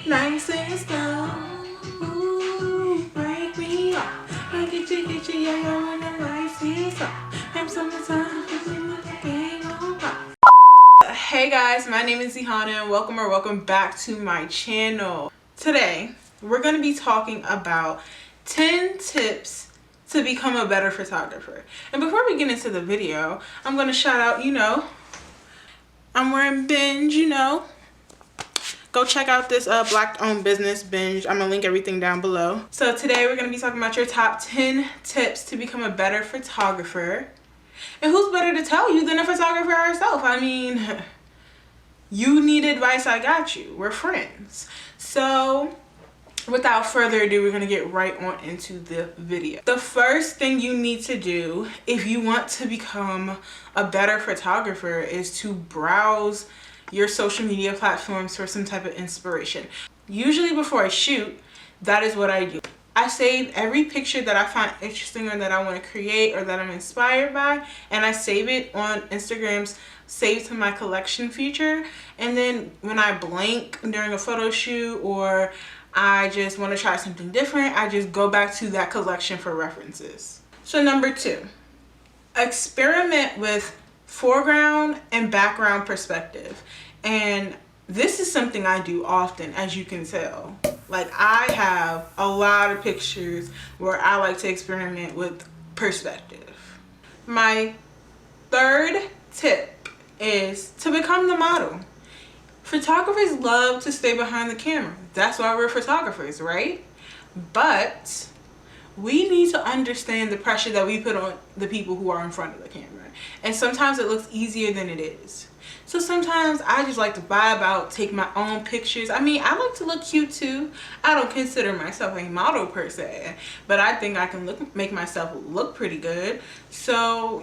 Nice and slow, ooh, break me off. I get you, yeah, you're on the light seesaw. I'm summertime, gang on pop. Hey guys, my name is Zihana and welcome back to my channel. Today, we're going to be talking about 10 tips to become a better photographer. And before we get into the video, I'm going to shout out, I'm wearing Binge, Go check out this black owned business, Binge. I'm gonna link everything down below. So today we're gonna be talking about your top 10 tips to become a better photographer. And who's better to tell you than a photographer herself? I mean, you need advice, I got you. We're friends. So without further ado, we're gonna get right on into the video. The first thing you need to do if you want to become a better photographer is to browse your social media platforms for some type of inspiration. Usually before I shoot, that is what I do. I save every picture that I find interesting or that I want to create or that I'm inspired by, and I save it on Instagram's save to my collection feature. And then when I blank during a photo shoot or I just want to try something different, I just go back to that collection for references. So number 2, experiment with foreground and background perspective. And this is something I do often, as you can tell. Like, I have a lot of pictures where I like to experiment with perspective. My third tip is to become the model. Photographers love to stay behind the camera. That's why we're photographers, right? But we need to understand the pressure that we put on the people who are in front of the camera. And sometimes it looks easier than it is. So sometimes I just like to vibe out, take my own pictures. I mean, I like to look cute too. I don't consider myself a model per se, but I think I can make myself look pretty good. So,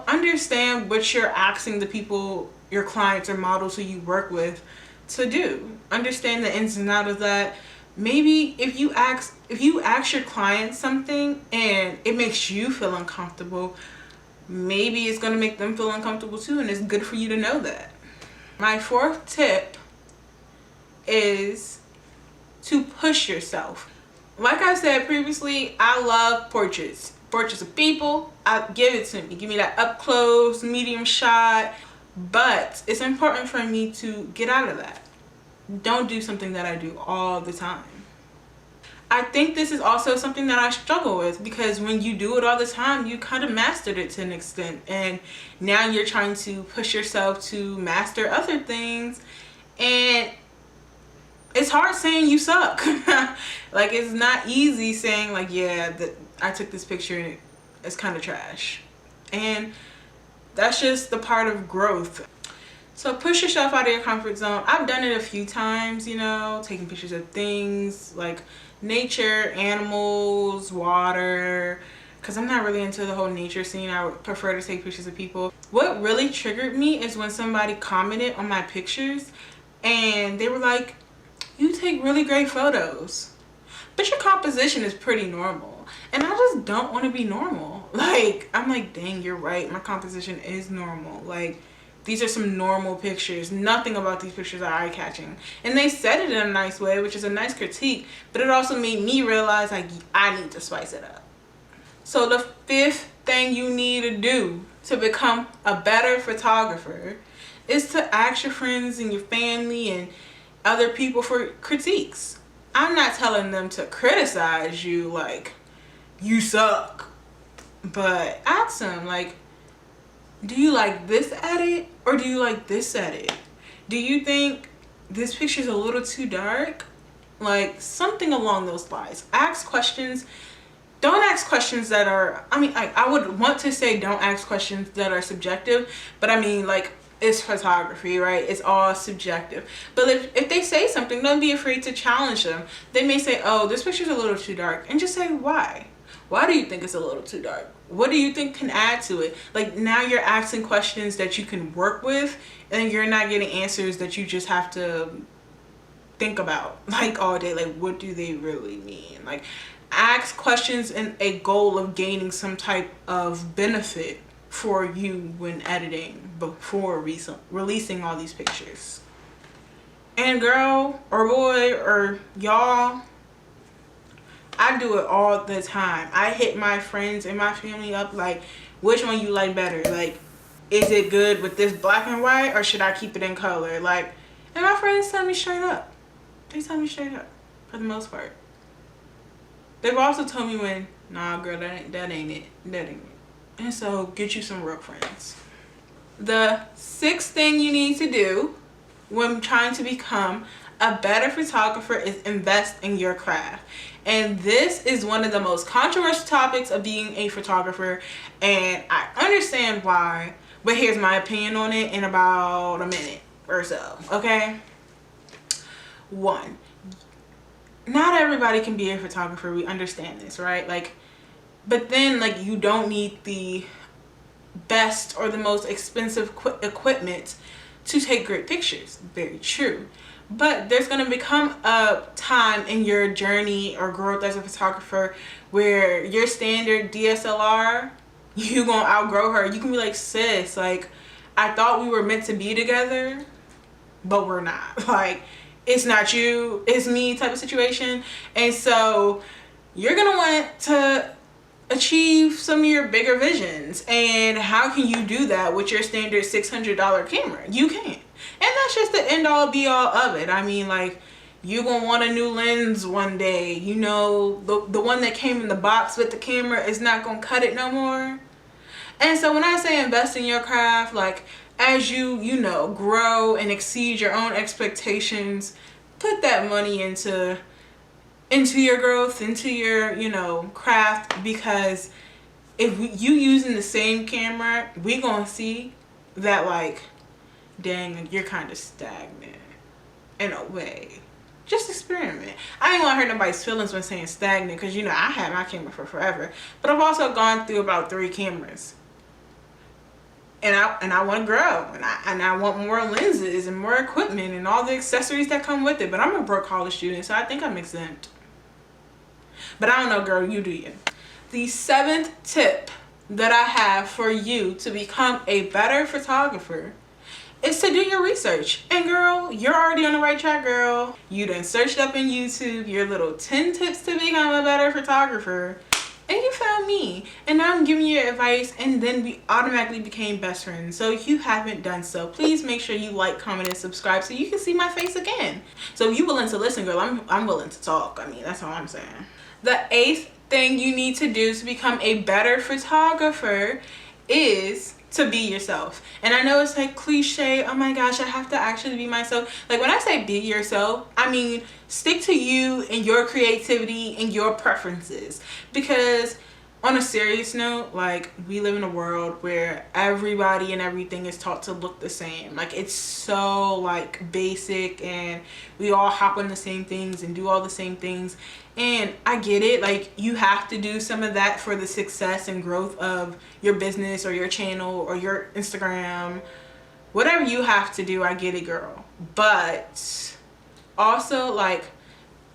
understand what you're asking the people, your clients or models who you work with, to do. Understand the ins and outs of that. Maybe if you ask your client something and it makes you feel uncomfortable, maybe it's going to make them feel uncomfortable too, and it's good for you to know that. My fourth tip is to push yourself. Like I said previously, I love portraits of people. Give it to me. Give me that up close, medium shot. But it's important for me to get out of that. Don't do something that I do all the time. I think this is also something that I struggle with, because when you do it all the time, you kind of mastered it to an extent, and now you're trying to push yourself to master other things, and it's hard saying you suck. Like, it's not easy saying like, yeah, I took this picture and it's kind of trash, and that's just the part of growth. So push yourself out of your comfort zone. I've done it a few times, taking pictures of things like nature, animals, water, because I'm not really into the whole nature scene. I would prefer to take pictures of people. What really triggered me is when somebody commented on my pictures and they were like, you take really great photos, but your composition is pretty normal. And I just don't want to be normal. Like, I'm like, dang, you're right. My composition is normal. Like, these are some normal pictures. Nothing about these pictures are eye-catching. And they said it in a nice way, which is a nice critique, but it also made me realize, like, I need to spice it up. So the fifth thing you need to do to become a better photographer is to ask your friends and your family and other people for critiques. I'm not telling them to criticize you like, you suck. But ask them, like, do you like this edit or do you like this edit? Do you think this picture's a little too dark? Like, something along those lines. Ask questions. Don't ask questions that are, I would want to say don't ask questions that are subjective, but I mean, like, it's photography, right? It's all subjective. But if they say something, don't be afraid to challenge them. They may say, oh, this picture's a little too dark, and just say why. Why do you think it's a little too dark? What do you think can add to it? Like, now you're asking questions that you can work with, and you're not getting answers that you just have to think about like all day. Like, what do they really mean? Like, ask questions in a goal of gaining some type of benefit for you when editing before releasing all these pictures. And girl or boy or y'all, I do it all the time. I hit my friends and my family up like, which one you like better? Like, is it good with this black and white, or should I keep it in color? Like, and my friends tell me straight up. They tell me straight up for the most part. They've also told me when, nah girl, that ain't it. And so get you some real friends. The sixth thing you need to do when trying to become a better photographer is invest in your craft. And this is one of the most controversial topics of being a photographer, and I understand why, but here's my opinion on it in about a minute or so. Okay, one, not everybody can be a photographer. We understand this, right? Like, but then like you don't need the best or the most expensive equipment to take great pictures. Very true. But there's going to become a time in your journey or growth as a photographer where your standard DSLR, you gonna outgrow her. You can be like, sis, like, I thought we were meant to be together, but we're not. Like, it's not you, it's me type of situation. And so you're gonna want to achieve some of your bigger visions. And how can you do that with your standard $600 camera? You can't. And that's just the end all be all of it. I mean, like, you gonna want a new lens one day. You know, the one that came in the box with the camera is not gonna cut it no more. And so when I say invest in your craft, like, as you know, grow and exceed your own expectations, put that money into your growth, into your, you know, craft. Because if you using the same camera, we gonna see that, like, dang, you're kind of stagnant in a way. Just experiment. I ain't want to hurt nobody's feelings when saying stagnant, because, you know, I had my camera for forever, but I've also gone through about 3 cameras, and I want to grow, and I want more lenses and more equipment and all the accessories that come with it. But I'm a broke college student, so I think I'm exempt. But I don't know, girl, you do you. The 7th tip that I have for you to become a better photographer is to do your research. And girl, you're already on the right track, girl. You done searched up in YouTube your little 10 tips to become a better photographer, and you found me, and now I'm giving you advice, and then we automatically became best friends. So if you haven't done so, please make sure you like, comment, and subscribe so you can see my face again. So if you're willing to listen, girl, I'm willing to talk. I mean, that's all I'm saying. The 8th thing you need to do to become a better photographer is to be yourself. And I know it's like cliche, oh my gosh, I have to actually be myself. Like, when I say be yourself, I mean stick to you and your creativity and your preferences. Because on a serious note, like, we live in a world where everybody and everything is taught to look the same. Like, it's so like basic, and we all hop on the same things and do all the same things. And I get it, like, you have to do some of that for the success and growth of your business or your channel or your Instagram. Whatever you have to do, I get it, girl. But also, like,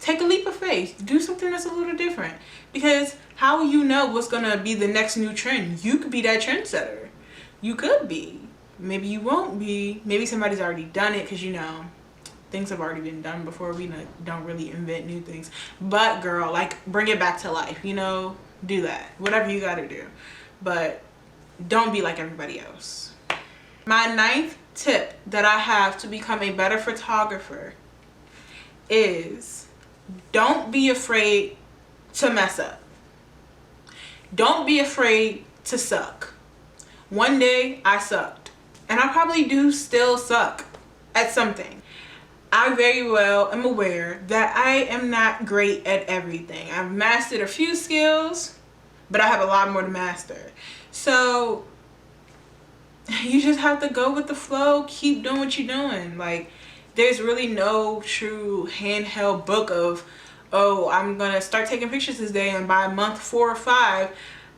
take a leap of faith. Do something that's a little different. Because how will you know what's gonna be the next new trend? You could be that trendsetter. You could be. Maybe you won't be. Maybe somebody's already done it, because, you know, things have already been done before. We don't really invent new things. But girl, like, bring it back to life, you know? Do that. Whatever you gotta do. But don't be like everybody else. My 9th tip that I have to become a better photographer is don't be afraid to mess up. Don't be afraid to suck. One day I sucked, and I probably do still suck at something. I very well am aware that I am not great at everything. I've mastered a few skills, but I have a lot more to master. So you just have to go with the flow. Keep doing what you're doing. Like, there's really no true handheld book of, oh, I'm gonna start taking pictures this day, and by month 4 or 5,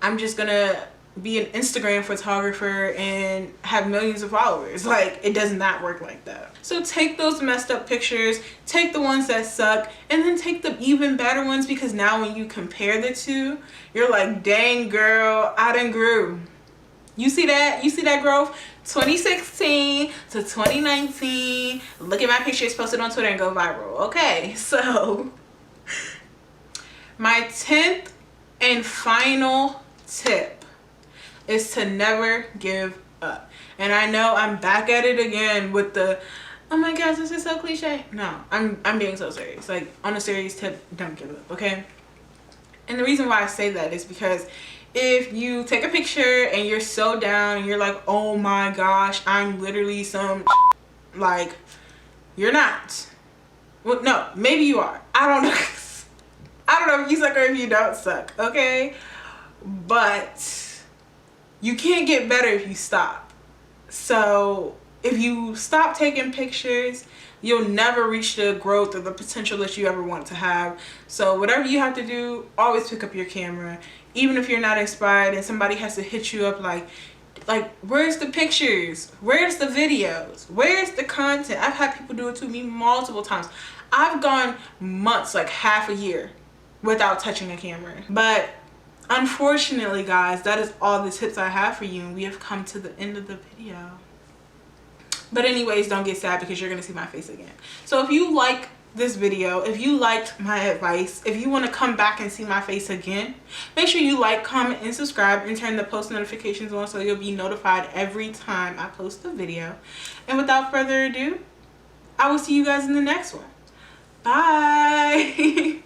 I'm just gonna be an Instagram photographer and have millions of followers. Like, it does not work like that. So take those messed up pictures, take the ones that suck, and then take the even better ones, because now when you compare the two, you're like, dang girl, I done grew. You see that? You see that growth? 2016 to 2019. Look at my pictures posted on Twitter and go viral. Okay, so my 10th and final tip is to never give up. And I know I'm back at it again with the, oh my gosh, this is so cliche. No, I'm being so serious. Like, on a serious tip, don't give up, okay? And the reason why I say that is because if you take a picture and you're so down and you're like, oh my gosh, I'm literally some, like, you're not. Well, no, maybe you are. I don't know. I don't know if you suck or if you don't suck, okay? But you can't get better if you stop. So if you stop taking pictures, you'll never reach the growth or the potential that you ever want to have. So whatever you have to do, always pick up your camera. Even if you're not inspired and somebody has to hit you up like where's the pictures? Where's the videos? Where's the content? I've had people do it to me multiple times. I've gone months, like half a year, without touching a camera. But unfortunately, guys, that is all the tips I have for you, and we have come to the end of the video. But anyways, don't get sad because you're gonna see my face again. So if you like this video, if you liked my advice, if you want to come back and see my face again, make sure you like, comment, and subscribe, and turn the post notifications on so you'll be notified every time I post a video. And without further ado, I will see you guys in the next one. Bye.